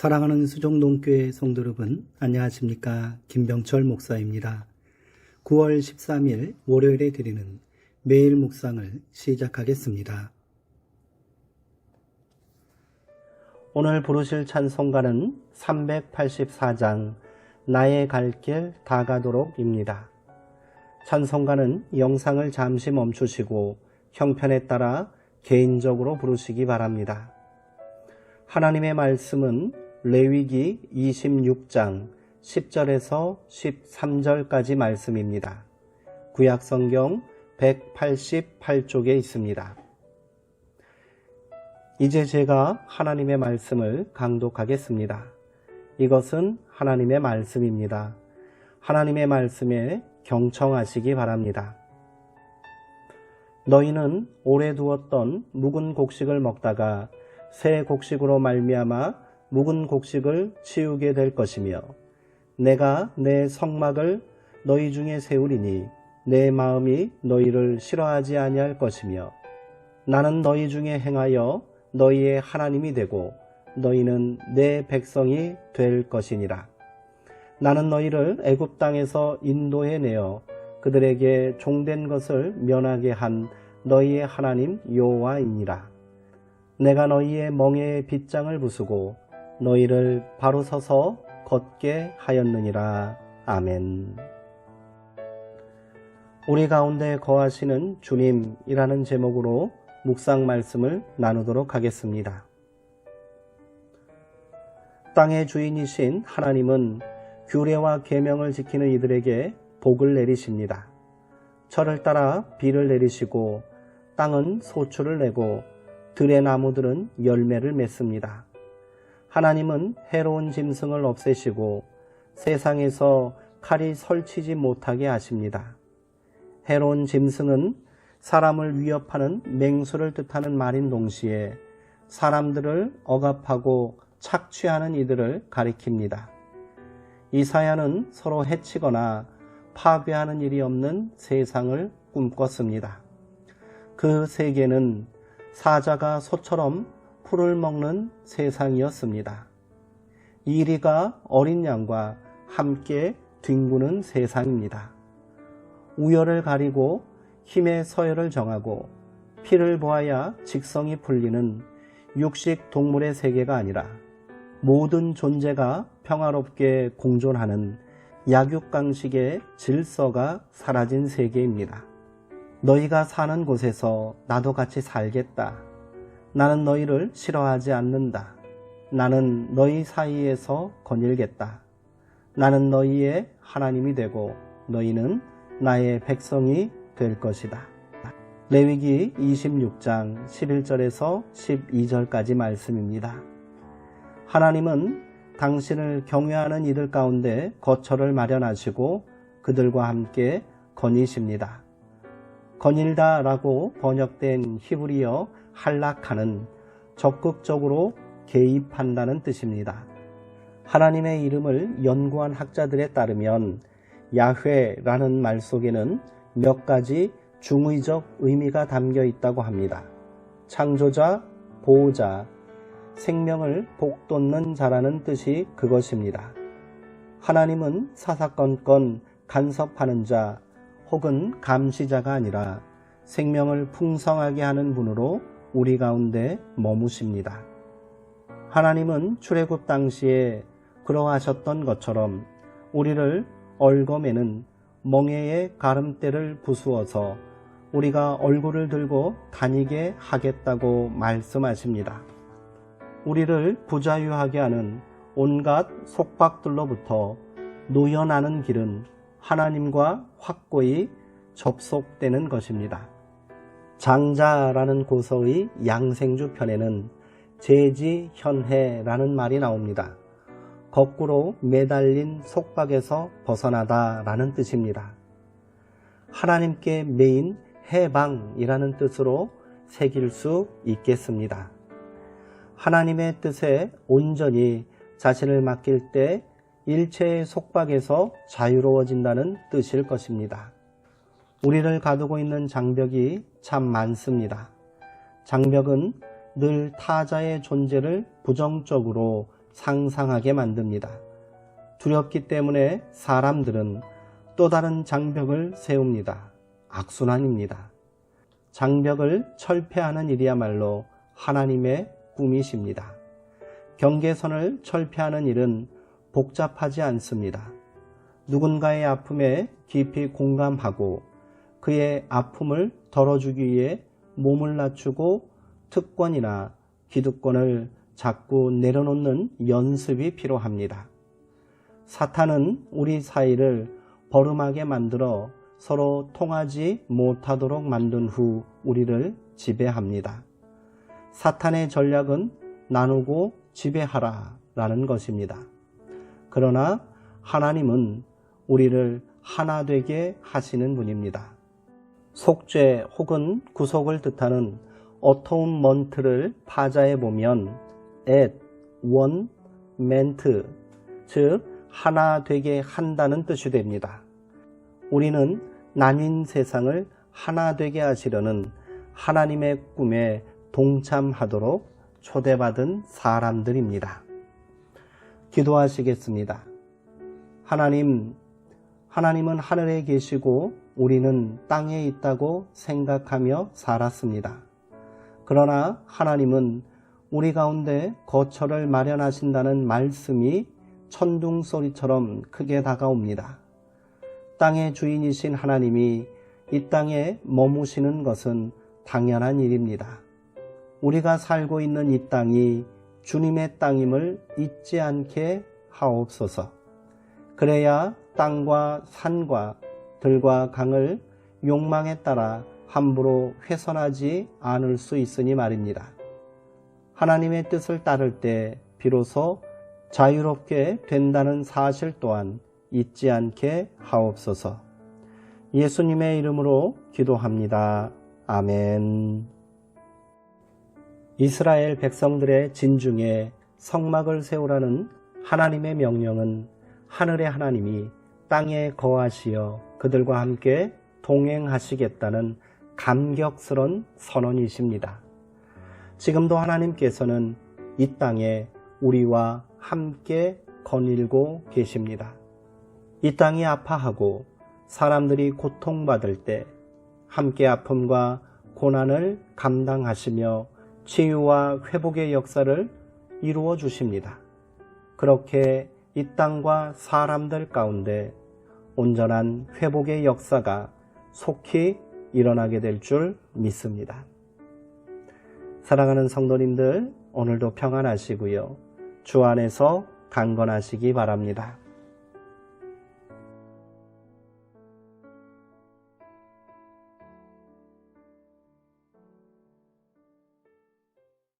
사랑하는 수종동교회 성도 여러분, 안녕하십니까? 김병철 목사입니다. 9월 13일 월요일에 드리는 매일 묵상을 시작하겠습니다. 오늘 부르실 찬송가는 384장 나의 갈 길 다 가도록입니다. 찬송가는 영상을 잠시 멈추시고 형편에 따라 개인적으로 부르시기 바랍니다. 하나님의 말씀은 레위기 26장 10절에서 13절까지 말씀입니다. 구약성경 188쪽에 있습니다. 이제 제가 하나님의 말씀을 강독하겠습니다. 이것은 하나님의 말씀입니다. 하나님의 말씀에 경청하시기 바랍니다. 너희는 오래 두었던 묵은 곡식을 먹다가 새 곡식으로 말미암아 묵은 곡식을 치우게 될 것이며 내가 내 성막을 너희 중에 세우리니 내 마음이 너희를 싫어하지 아니할 것이며 나는 너희 중에 행하여 너희의 하나님이 되고 너희는 내 백성이 될 것이니라. 나는 너희를 애굽 땅에서 인도해내어 그들에게 종된 것을 면하게 한 너희의 하나님 여호와이니라. 내가 너희의 멍에의 빗장을 부수고 너희를 바로 서서 걷게 하였느니라. 아멘. 우리 가운데 거하시는 주님이라는 제목으로 묵상 말씀을 나누도록 하겠습니다. 땅의 주인이신 하나님은 규례와 계명을 지키는 이들에게 복을 내리십니다. 철을 따라 비를 내리시고 땅은 소출을 내고 들의 나무들은 열매를 맺습니다. 하나님은 해로운 짐승을 없애시고 세상에서 칼이 설치지 못하게 하십니다. 해로운 짐승은 사람을 위협하는 맹수를 뜻하는 말인 동시에 사람들을 억압하고 착취하는 이들을 가리킵니다. 이사야는 서로 해치거나 파괴하는 일이 없는 세상을 꿈꿨습니다. 그 세계는 사자가 소처럼 풀을 먹는 세상이었습니다. 이리가 어린 양과 함께 뒹구는 세상입니다. 우열을 가리고 힘의 서열을 정하고 피를 보아야 직성이 풀리는 육식 동물의 세계가 아니라 모든 존재가 평화롭게 공존하는 약육강식의 질서가 사라진 세계입니다. 너희가 사는 곳에서 나도 같이 살겠다. 나는 너희를 싫어하지 않는다. 나는 너희 사이에서 거닐겠다. 나는 너희의 하나님이 되고 너희는 나의 백성이 될 것이다. 레위기 26장 11절에서 12절까지 말씀입니다. 하나님은 당신을 경외하는 이들 가운데 거처를 마련하시고 그들과 함께 거니십니다. 거닐다라고 번역된 히브리어 할락하는 적극적으로 개입한다는 뜻입니다. 하나님의 이름을 연구한 학자들에 따르면 야훼라는 말 속에는 몇 가지 중의적 의미가 담겨 있다고 합니다. 창조자, 보호자, 생명을 복돋는 자라는 뜻이 그것입니다. 하나님은 사사건건 간섭하는 자 혹은 감시자가 아니라 생명을 풍성하게 하는 분으로 우리 가운데 머무십니다. 하나님은 출애굽 당시에 그러하셨던 것처럼 우리를 얽어매는 멍에의 가름대를 부수어서 우리가 얼굴을 들고 다니게 하겠다고 말씀하십니다. 우리를 부자유하게 하는 온갖 속박들로부터 놓여나는 길은 하나님과 확고히 접속되는 것입니다. 장자라는 고서의 양생주 편에는 제지현해라는 말이 나옵니다. 거꾸로 매달린 속박에서 벗어나다라는 뜻입니다. 하나님께 매인 해방이라는 뜻으로 새길 수 있겠습니다. 하나님의 뜻에 온전히 자신을 맡길 때 일체의 속박에서 자유로워진다는 뜻일 것입니다. 우리를 가두고 있는 장벽이 참 많습니다. 장벽은 늘 타자의 존재를 부정적으로 상상하게 만듭니다. 두렵기 때문에 사람들은 또 다른 장벽을 세웁니다. 악순환입니다. 장벽을 철폐하는 일이야말로 하나님의 꿈이십니다. 경계선을 철폐하는 일은 복잡하지 않습니다. 누군가의 아픔에 깊이 공감하고 그의 아픔을 덜어주기 위해 몸을 낮추고 특권이나 기득권을 자꾸 내려놓는 연습이 필요합니다. 사탄은 우리 사이를 버름하게 만들어 서로 통하지 못하도록 만든 후 우리를 지배합니다. 사탄의 전략은 나누고 지배하라 라는 것입니다. 그러나 하나님은 우리를 하나 되게 하시는 분입니다. 속죄 혹은 구속을 뜻하는 어토운먼트를 파자에 보면 at, one, ment, 즉 하나 되게 한다는 뜻이 됩니다. 우리는 나뉜 세상을 하나 되게 하시려는 하나님의 꿈에 동참하도록 초대받은 사람들입니다. 기도하시겠습니다. 하나님은 하늘에 계시고 우리는 땅에 있다고 생각하며 살았습니다. 그러나 하나님은 우리 가운데 거처를 마련하신다는 말씀이 천둥소리처럼 크게 다가옵니다. 땅의 주인이신 하나님이 이 땅에 머무시는 것은 당연한 일입니다. 우리가 살고 있는 이 땅이 주님의 땅임을 잊지 않게 하옵소서. 그래야 땅과 산과 들과 강을 욕망에 따라 함부로 훼손하지 않을 수 있으니 말입니다. 하나님의 뜻을 따를 때 비로소 자유롭게 된다는 사실 또한 잊지 않게 하옵소서. 예수님의 이름으로 기도합니다. 아멘. 이스라엘 백성들의 진중에 성막을 세우라는 하나님의 명령은 하늘의 하나님이 땅에 거하시어 그들과 함께 동행하시겠다는 감격스러운 선언이십니다. 지금도 하나님께서는 이 땅에 우리와 함께 거닐고 계십니다. 이 땅이 아파하고 사람들이 고통받을 때 함께 아픔과 고난을 감당하시며 치유와 회복의 역사를 이루어 주십니다. 그렇게 이 땅과 사람들 가운데 온전한 회복의 역사가 속히 일어나게 될 줄 믿습니다. 사랑하는 성도님들, 오늘도 평안하시고요. 주 안에서 강건하시기 바랍니다.